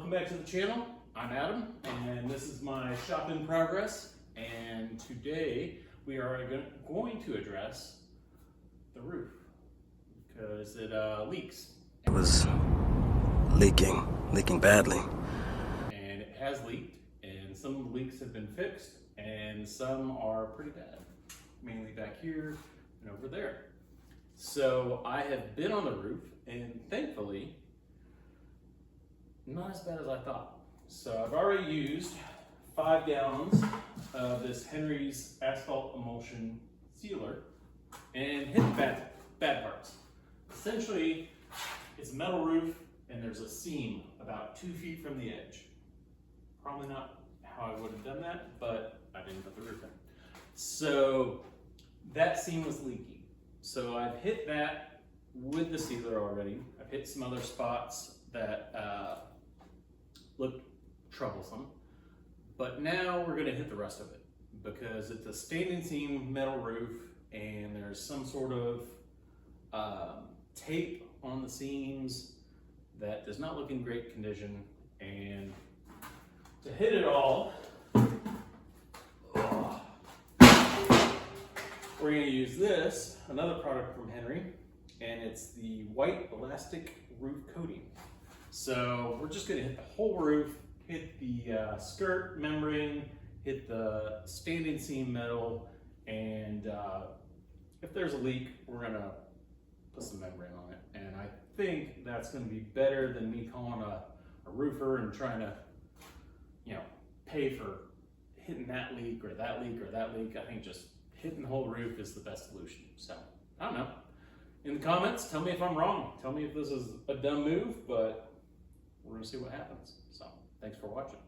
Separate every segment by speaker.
Speaker 1: Welcome back to the channel. I'm Adam, and this is my shop in progress. And today we are going to address the roof because it leaks.
Speaker 2: It was leaking badly.
Speaker 1: And it has leaked, and some of the leaks have been fixed, and some are pretty bad, mainly back here and over there. So I have been on the roof, and thankfully, not as bad as I thought. So I've already used 5 gallons of this Henry's asphalt emulsion sealer and hit bad parts. Essentially, it's a metal roof and there's a seam about 2 feet from the edge. Probably not how I would have done that, but I didn't put the roof in. So that seam was leaking. So I've hit that with the sealer already. I've hit some other spots that look troublesome, but now we're going to hit the rest of it because it's a standing seam metal roof and there's some sort of tape on the seams that does not look in great condition. And to hit it all, we're going to use this, another product from Henry, and it's the white elastic roof coating. So we're just going to hit the whole roof, hit the skirt membrane, hit the standing seam metal, and if there's a leak, we're going to put some membrane on it. And I think that's going to be better than me calling a roofer and trying to, pay for hitting that leak or that leak or that leak. I think just hitting the whole roof is the best solution. So, I don't know. In the comments, tell me if I'm wrong. Tell me if this is a dumb move, but we're gonna see what happens. So, thanks for watching.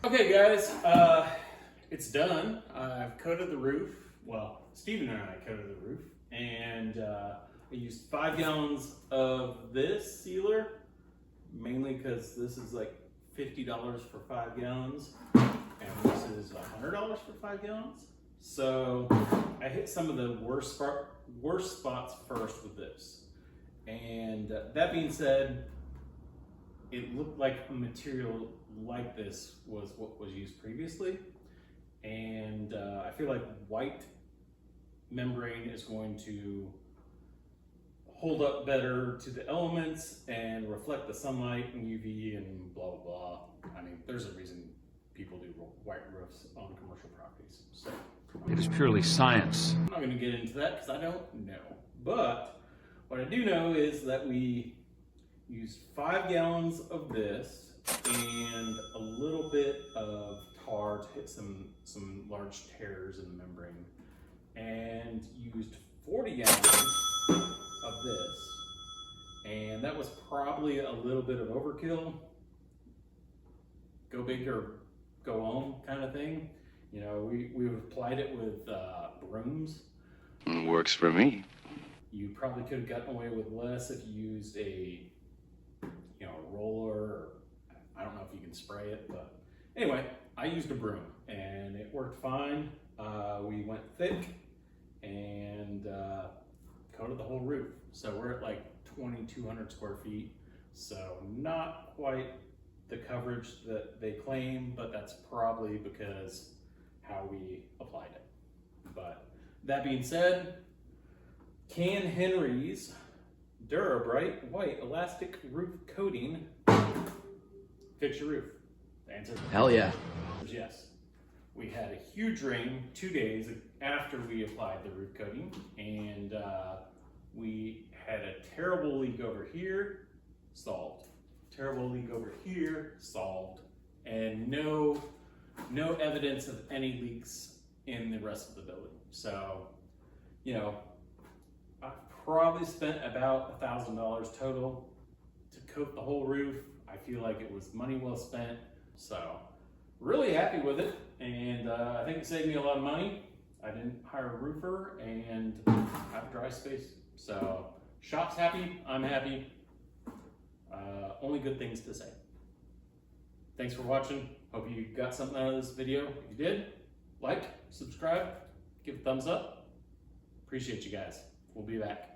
Speaker 1: Okay guys, it's done. I've coated the roof. Well, Steven and I coated the roof, and I used 5 gallons of this sealer, mainly because this is like $50 for 5 gallons, and this is $100 for 5 gallons. So I hit some of the worst spots first with this. And that being said, it looked like a material like this was what was used previously, and I feel like white membrane is going to hold up better to the elements and reflect the sunlight and UV and blah blah blah. I mean, there's a reason people do white roofs on commercial properties. So
Speaker 3: it is purely science.
Speaker 1: I'm not going to get into that because I don't know, but what I do know is that we used 5 gallons of this and a little bit of tar to hit some large tears in the membrane, and used 40 gallons of this, and that was probably a little bit of overkill. Go big or go home kind of thing. We've applied it with brooms.
Speaker 3: Works for me.
Speaker 1: You probably could have gotten away with less if you used a roller, or I don't know if you can spray it, but anyway, I used a broom and it worked fine. We went thick and coated the whole roof. So we're at like 2,200 square feet. So not quite the coverage that they claim, but that's probably because how we applied it. But that being said, can Henry's Dura-Brite White elastic roof coating fix your roof? The answer is
Speaker 2: Hell yeah.
Speaker 1: yes. We had a huge rain 2 days after we applied the roof coating, and we had a terrible leak over here, solved. Terrible leak over here, solved. And no no evidence of any leaks in the rest of the building. So, you know, I probably spent about $1,000 total to coat the whole roof. I feel like it was money well spent. So, really happy with it. And I think it saved me a lot of money. I didn't hire a roofer and have dry space. So, shop's happy, I'm happy. Only good things to say. Thanks for watching. Hope you got something out of this video. If you did, like, subscribe, give a thumbs up. Appreciate you guys. We'll be back.